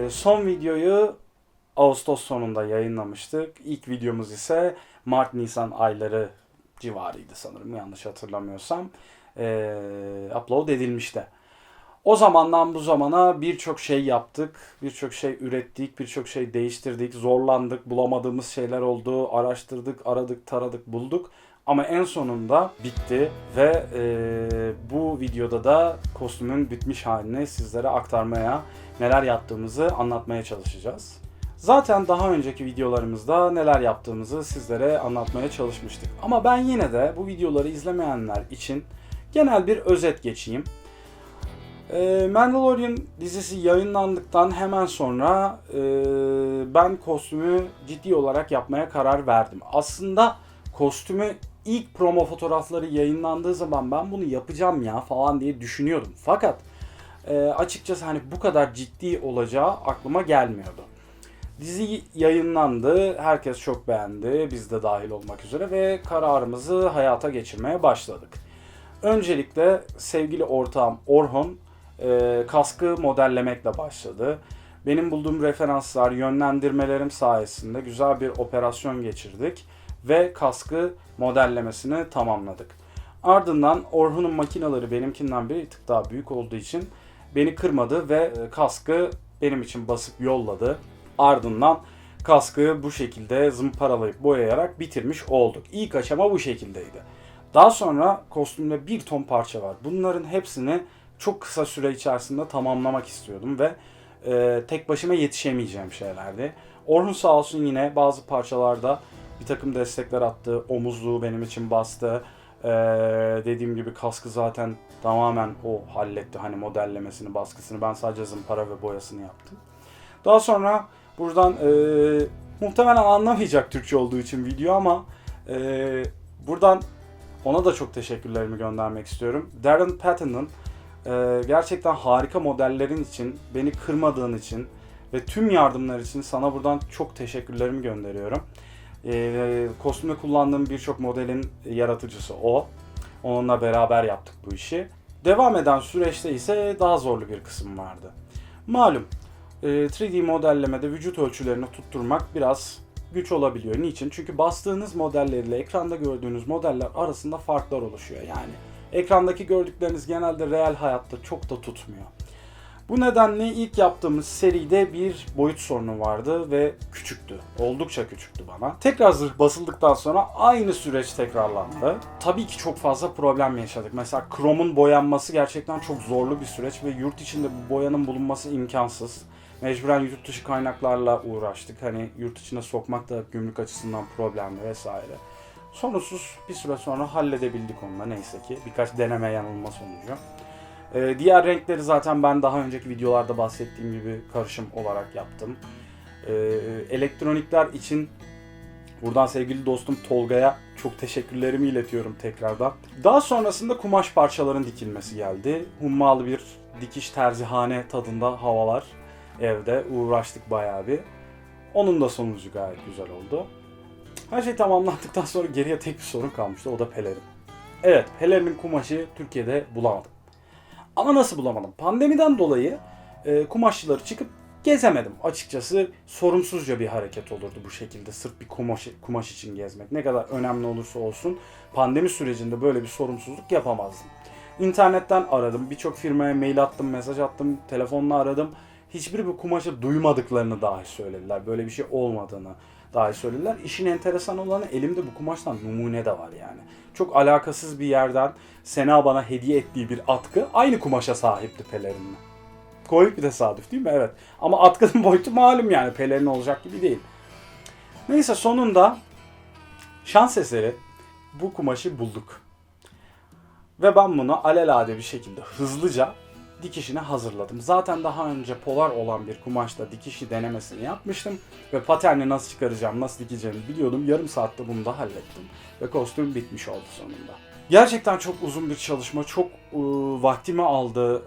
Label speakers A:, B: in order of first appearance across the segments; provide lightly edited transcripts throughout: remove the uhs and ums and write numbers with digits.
A: Son videoyu Ağustos sonunda yayınlamıştık. İlk videomuz ise Mart-Nisan ayları civarıydı sanırım, yanlış hatırlamıyorsam. Upload edilmişti. O zamandan bu zamana birçok şey yaptık, birçok şey ürettik, birçok şey değiştirdik, zorlandık, bulamadığımız şeyler oldu, araştırdık, aradık, taradık, bulduk. Ama en sonunda bitti ve bu videoda da kostümün bitmiş halini sizlere aktarmaya, neler yaptığımızı anlatmaya çalışacağız. Zaten daha önceki videolarımızda neler yaptığımızı sizlere anlatmaya çalışmıştık. Ama ben yine de bu videoları izlemeyenler için genel bir özet geçeyim. Mandalorian dizisi yayınlandıktan hemen sonra ben kostümü ciddi olarak yapmaya karar verdim. Aslında kostümü ilk promo fotoğrafları yayınlandığı zaman ben bunu yapacağım ya falan diye düşünüyordum. Fakat açıkçası hani bu kadar ciddi olacağı aklıma gelmiyordu. Dizi yayınlandı, herkes çok beğendi, biz de dahil olmak üzere ve kararımızı hayata geçirmeye başladık. Öncelikle sevgili ortağım Orhun kaskı modellemekle başladı. Benim bulduğum referanslar, yönlendirmelerim sayesinde güzel bir operasyon geçirdik ve kaskı modellemesini tamamladık. Ardından Orhun'un makineleri benimkinden bir tık daha büyük olduğu için beni kırmadı ve kaskı benim için basıp yolladı. Ardından kaskı bu şekilde zımparalayıp boyayarak bitirmiş olduk. İlk aşama bu şekildeydi. Daha sonra kostümde bir ton parça var. Bunların hepsini çok kısa süre içerisinde tamamlamak istiyordum ve tek başıma yetişemeyeceğim şeylerdi. Orhun sağ olsun yine bazı parçalarda bir takım destekler attı. Omuzluğu benim için bastı. Dediğim gibi kaskı zaten tamamen o halletti. Hani modellemesini, baskısını. Ben sadece zımpara ve boyasını yaptım. Daha sonra buradan muhtemelen anlamayacak Türkçe olduğu için video ama buradan ona da çok teşekkürlerimi göndermek istiyorum. Darren Patton'ın gerçekten harika modellerin için, beni kırmadığın için ve tüm yardımlar için sana buradan çok teşekkürlerimi gönderiyorum. Kostümde kullandığım birçok modelin yaratıcısı o. Onunla beraber yaptık bu işi. Devam eden süreçte ise daha zorlu bir kısım vardı. Malum 3D modellemede vücut ölçülerini tutturmak biraz güç olabiliyor. Niçin? Çünkü bastığınız modellerle ekranda gördüğünüz modeller arasında farklar oluşuyor. Yani ekrandaki gördükleriniz genelde real hayatta çok da tutmuyor. Bu nedenle ilk yaptığımız seride bir boyut sorunu vardı ve küçüktü. Oldukça küçüktü bana. Tekrar zırh basıldıktan sonra aynı süreç tekrarlandı. Tabii ki çok fazla problem yaşadık. Mesela kromun boyanması gerçekten çok zorlu bir süreç ve yurt içinde bu boyanın bulunması imkansız. Mecburen yurt dışı kaynaklarla uğraştık. Hani yurt içine sokmak da gümrük açısından problemli vesaire. Sorunsuz bir süre sonra halledebildik onunla neyse ki. Birkaç deneme yanılma sonucu. Diğer renkleri zaten ben daha önceki videolarda bahsettiğim gibi karışım olarak yaptım. Elektronikler için buradan sevgili dostum Tolga'ya çok teşekkürlerimi iletiyorum tekrardan. Daha sonrasında kumaş parçaların dikilmesi geldi. Hummalı bir dikiş terzihane tadında havalar. Evde uğraştık bayağı bir. Onun da sonucu gayet güzel oldu. Her şey tamamlandıktan sonra geriye tek bir sorun kalmıştı. O da pelerin. Evet, pelerinin kumaşı Türkiye'de bulamadım. Ama nasıl bulamadım? Pandemiden dolayı kumaşçıları çıkıp gezemedim. Açıkçası sorumsuzca bir hareket olurdu bu şekilde. Sırf bir kumaş için gezmek. Ne kadar önemli olursa olsun pandemi sürecinde böyle bir sorumsuzluk yapamazdım. İnternetten aradım. Birçok firmaya mail attım, mesaj attım, telefonla aradım. Hiçbiri bu kumaşı duymadıklarını dahi söylediler. Böyle bir şey olmadığını dahi söylediler. İşin enteresan olanı elimde bu kumaştan numune de var yani. Çok alakasız bir yerden Sena bana hediye ettiği bir atkı aynı kumaşa sahipti pelerinle. Komik bir tesadüf değil mi? Evet. Ama atkının boyutu malum yani pelerin olacak gibi değil. Neyse sonunda şans eseri bu kumaşı bulduk. Ve ben bunu alelade bir şekilde hızlıca dikişine hazırladım. Zaten daha önce polar olan bir kumaşla dikişi denemesini yapmıştım. Ve paterni nasıl çıkaracağım, nasıl dikeceğimi biliyordum. Yarım saatte bunu da hallettim. Ve kostüm bitmiş oldu sonunda. Gerçekten çok uzun bir çalışma, çok vaktimi aldı.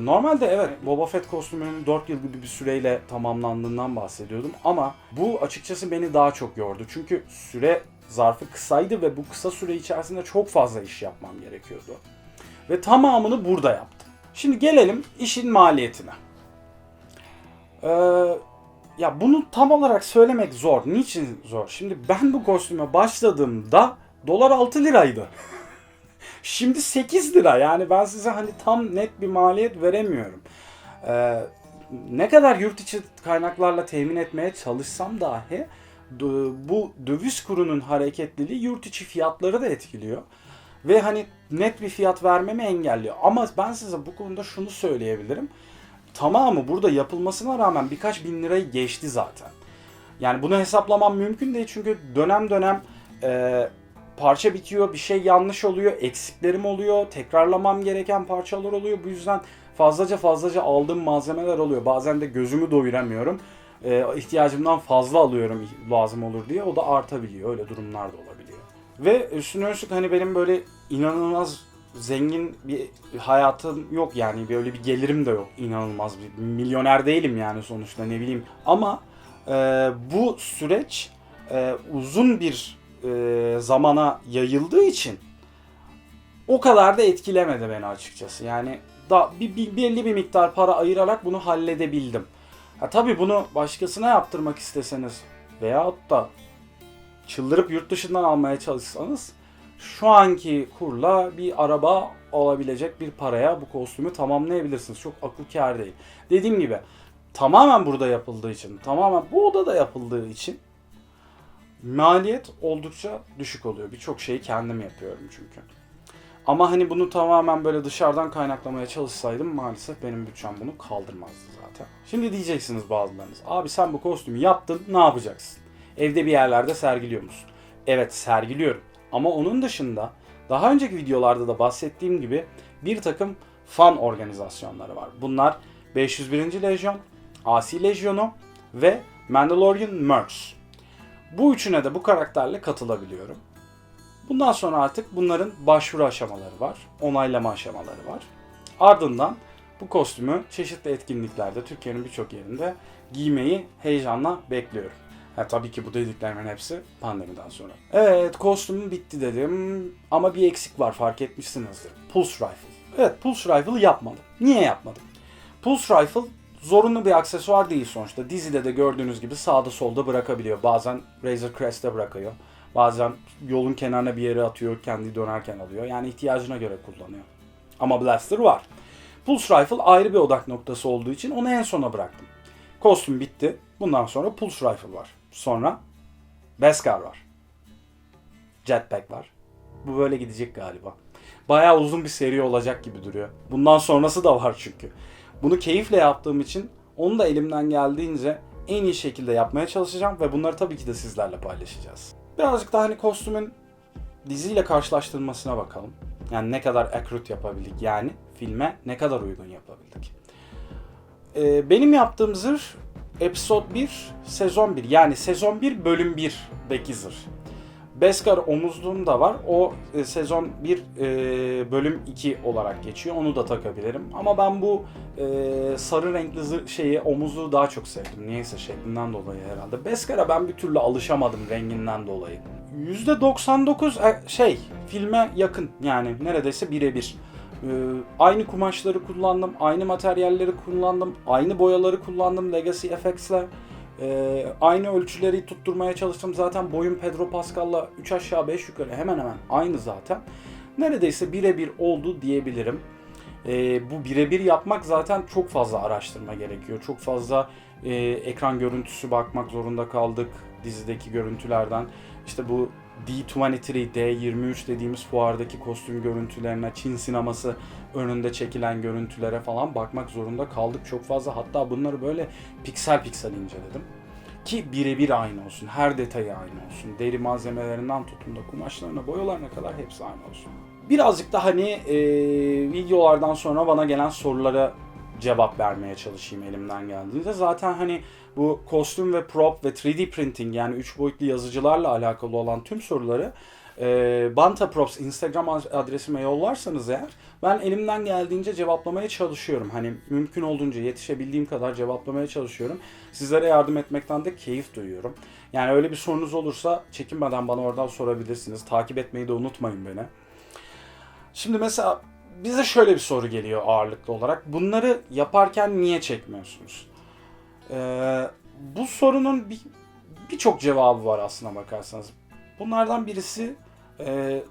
A: Normalde evet Boba Fett kostümünün 4 yıl gibi bir süreyle tamamlandığından bahsediyordum. Ama bu açıkçası beni daha çok yordu. Çünkü süre zarfı kısaydı ve bu kısa süre içerisinde çok fazla iş yapmam gerekiyordu. Ve tamamını burada yaptım. Şimdi gelelim işin maliyetine. Ya bunu tam olarak söylemek zor. Niçin zor? Şimdi ben bu kostüme başladığımda dolar 6 liraydı. Şimdi 8 lira. Yani ben size hani tam net bir maliyet veremiyorum. Ne kadar yurt içi kaynaklarla temin etmeye çalışsam dahi bu döviz kurunun hareketliliği yurt içi fiyatları da etkiliyor. Ve hani net bir fiyat vermemi engelliyor. Ama ben size bu konuda şunu söyleyebilirim. Tamamı burada yapılmasına rağmen birkaç bin lirayı geçti zaten. Yani bunu hesaplamam mümkün değil çünkü dönem dönem parça bitiyor, bir şey yanlış oluyor, eksiklerim oluyor, tekrarlamam gereken parçalar oluyor. Bu yüzden fazlaca aldığım malzemeler oluyor. Bazen de gözümü doyuramıyorum. İhtiyacımdan fazla alıyorum lazım olur diye. O da artabiliyor. Öyle durumlar da olabiliyor. Ve üstüne üstlük hani benim böyle inanılmaz zengin bir hayatım yok yani. Böyle bir gelirim de yok. İnanılmaz bir milyoner değilim yani sonuçta ne bileyim. Ama bu süreç uzun bir zamana yayıldığı için o kadar da etkilemedi beni açıkçası. Yani belli bir miktar para ayırarak bunu halledebildim. Tabii bunu başkasına yaptırmak isteseniz veyahut da çıldırıp yurt dışından almaya çalışsanız şu anki kurla bir araba alabilecek bir paraya bu kostümü tamamlayabilirsiniz. Çok akıl kâr değil. Dediğim gibi tamamen burada yapıldığı için, tamamen bu odada yapıldığı için maliyet oldukça düşük oluyor. Birçok şeyi kendim yapıyorum çünkü. Ama hani bunu tamamen böyle dışarıdan kaynaklamaya çalışsaydım maalesef benim bütçem bunu kaldırmazdı zaten. Şimdi diyeceksiniz bazılarınız. Abi sen bu kostümü yaptın, ne yapacaksın? Evde bir yerlerde sergiliyor musun? Evet, sergiliyorum. Ama onun dışında daha önceki videolarda da bahsettiğim gibi bir takım fan organizasyonları var. Bunlar 501. Lejyon, Asi Lejyonu ve Mandalorian Merch. Bu üçüne de bu karakterle katılabiliyorum. Bundan sonra artık bunların başvuru aşamaları var, onaylama aşamaları var. Ardından bu kostümü çeşitli etkinliklerde Türkiye'nin birçok yerinde giymeyi heyecanla bekliyorum. Tabii ki bu dediklerimin hepsi pandemiden sonra. Evet, kostümüm bitti dedim ama bir eksik var, fark etmişsinizdir. Pulse Rifle. Evet, Pulse Rifle'ı yapmadım. Niye yapmadım? Pulse Rifle zorunlu bir aksesuar değil sonuçta. Dizide de gördüğünüz gibi sağda solda bırakabiliyor. Bazen Razor Crest'te bırakıyor. Bazen yolun kenarına bir yere atıyor, kendi dönerken alıyor. Yani ihtiyacına göre kullanıyor. Ama Blaster var. Pulse Rifle ayrı bir odak noktası olduğu için onu en sona bıraktım. Kostüm bitti. Bundan sonra Pulse Rifle var. Sonra Beskar var. Jetpack var. Bu böyle gidecek galiba. Bayağı uzun bir seri olacak gibi duruyor. Bundan sonrası da var çünkü. Bunu keyifle yaptığım için onu da elimden geldiğince en iyi şekilde yapmaya çalışacağım ve bunları tabii ki de sizlerle paylaşacağız. Birazcık daha hani kostümün diziyle karşılaştırılmasına bakalım. Yani ne kadar accurate yapabildik, yani filme ne kadar uygun yapabildik. Benim yaptığım zırh Episode 1, Sezon 1, yani Sezon 1 bölüm 1'deki zırh. Beskar omuzluğum var. O sezon 1 bölüm 2 olarak geçiyor. Onu da takabilirim. Ama ben bu sarı renkli omuzluğu daha çok sevdim. Niyeyse şeklinden dolayı herhalde. Beskar'a ben bir türlü alışamadım renginden dolayı. %99 filme yakın, yani neredeyse birebir. Aynı kumaşları kullandım, aynı materyalleri kullandım, aynı boyaları kullandım Legacy FX'le. Aynı ölçüleri tutturmaya çalıştım. Zaten boyum Pedro Pascal'la 3 aşağı 5 yukarı hemen hemen aynı zaten. Neredeyse birebir oldu diyebilirim. Bu birebir yapmak zaten çok fazla araştırma gerekiyor. Çok fazla ekran görüntüsü bakmak zorunda kaldık dizideki görüntülerden. İşte bu D23, D23 dediğimiz fuardaki kostüm görüntülerine, Çin sineması önünde çekilen görüntülere falan bakmak zorunda kaldık çok fazla. Hatta bunları böyle piksel piksel inceledim. Ki birebir aynı olsun, her detayı aynı olsun. Deri malzemelerinden tutun da kumaşlarına, boyalarına kadar hepsi aynı olsun. Birazcık da hani videolardan sonra bana gelen sorulara cevap vermeye çalışayım elimden geldiğince. Zaten hani bu kostüm ve prop ve 3D printing, yani 3 boyutlu yazıcılarla alakalı olan tüm soruları Banta Props Instagram adresime yollarsanız eğer, ben elimden geldiğince cevaplamaya çalışıyorum. Hani mümkün olduğunca yetişebildiğim kadar cevaplamaya çalışıyorum. Sizlere yardım etmekten de keyif duyuyorum. Yani öyle bir sorunuz olursa çekinmeden bana oradan sorabilirsiniz. Takip etmeyi de unutmayın beni. Şimdi mesela bize şöyle bir soru geliyor ağırlıklı olarak. Bunları yaparken niye çekmiyorsunuz? Bu sorunun birçok cevabı var aslına bakarsanız. Bunlardan birisi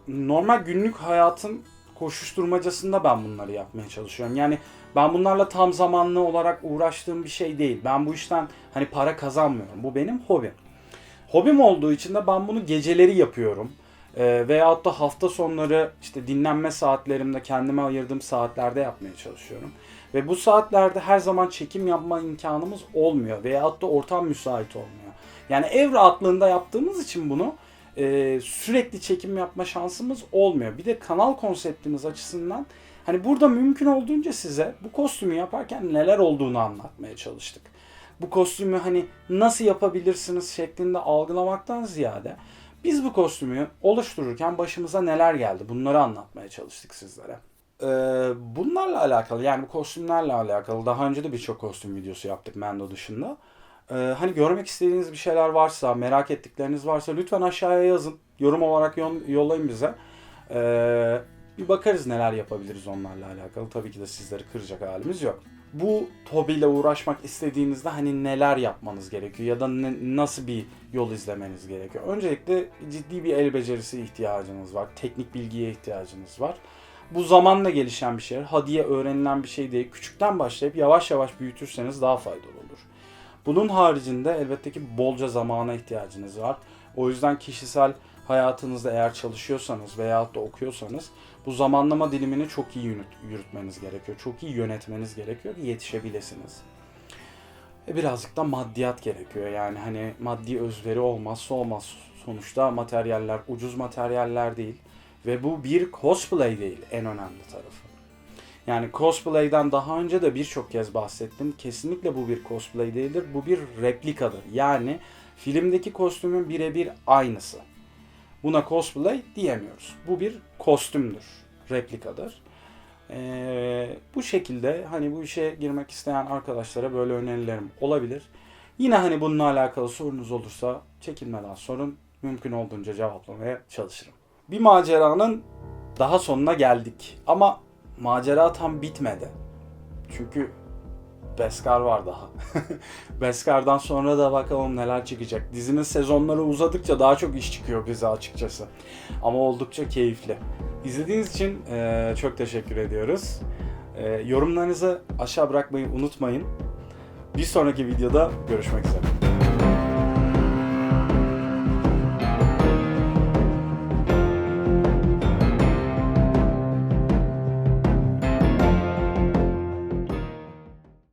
A: normal günlük hayatın koşuşturmacasında ben bunları yapmaya çalışıyorum. Yani ben bunlarla tam zamanlı olarak uğraştığım bir şey değil. Ben bu işten hani para kazanmıyorum. Bu benim hobim. Hobim olduğu için de ben bunu geceleri yapıyorum. Veyahut da hafta sonları işte dinlenme saatlerimde kendime ayırdığım saatlerde yapmaya çalışıyorum. Ve bu saatlerde her zaman çekim yapma imkanımız olmuyor. Veyahut da ortam müsait olmuyor. Yani ev rahatlığında yaptığımız için bunu sürekli çekim yapma şansımız olmuyor. Bir de kanal konseptimiz açısından hani burada mümkün olduğunca size bu kostümü yaparken neler olduğunu anlatmaya çalıştık. Bu kostümü hani nasıl yapabilirsiniz şeklinde algılamaktan ziyade biz bu kostümü oluştururken başımıza neler geldi bunları anlatmaya çalıştık sizlere. Bunlarla alakalı yani bu kostümlerle alakalı daha önce de birçok kostüm videosu yaptık Mendo dışında. Hani görmek istediğiniz bir şeyler varsa, merak ettikleriniz varsa lütfen aşağıya yazın. Yorum olarak yollayın bize. Bir bakarız neler yapabiliriz onlarla alakalı. Tabii ki de sizleri kıracak halimiz yok. Bu hobiyle uğraşmak istediğinizde hani neler yapmanız gerekiyor ya da nasıl bir yol izlemeniz gerekiyor? Öncelikle ciddi bir el becerisi ihtiyacınız var. Teknik bilgiye ihtiyacınız var. Bu zamanla gelişen bir şey. Hadiye öğrenilen bir şey değil. Küçükten başlayıp yavaş yavaş büyütürseniz daha faydalı olur. Bunun haricinde elbette ki bolca zamana ihtiyacınız var. O yüzden kişisel hayatınızda eğer çalışıyorsanız veyahut da okuyorsanız bu zamanlama dilimini çok iyi yürütmeniz gerekiyor. Çok iyi yönetmeniz gerekiyor ki yetişebilirsiniz. Birazcık da maddiyat gerekiyor. Yani hani maddi özveri olmazsa olmaz. Sonuçta materyaller ucuz materyaller değil. Ve bu bir cosplay değil en önemli tarafı. Yani cosplay'den daha önce de birçok kez bahsettim. Kesinlikle bu bir cosplay değildir. Bu bir replikadır. Yani filmdeki kostümün birebir aynısı. Buna cosplay diyemiyoruz. Bu bir kostümdür. Replikadır. Bu şekilde hani bu işe girmek isteyen arkadaşlara böyle önerilerim olabilir. Yine hani bununla alakalı sorunuz olursa çekinmeden sorun. Mümkün olduğunca cevaplamaya çalışırım. Bir maceranın daha sonuna geldik. Ama macera tam bitmedi. Çünkü Beskar var daha. Beskar'dan sonra da bakalım neler çıkacak. Dizinin sezonları uzadıkça daha çok iş çıkıyor bize açıkçası. Ama oldukça keyifli. İzlediğiniz için çok teşekkür ediyoruz. Yorumlarınızı aşağı bırakmayı unutmayın. Bir sonraki videoda görüşmek üzere.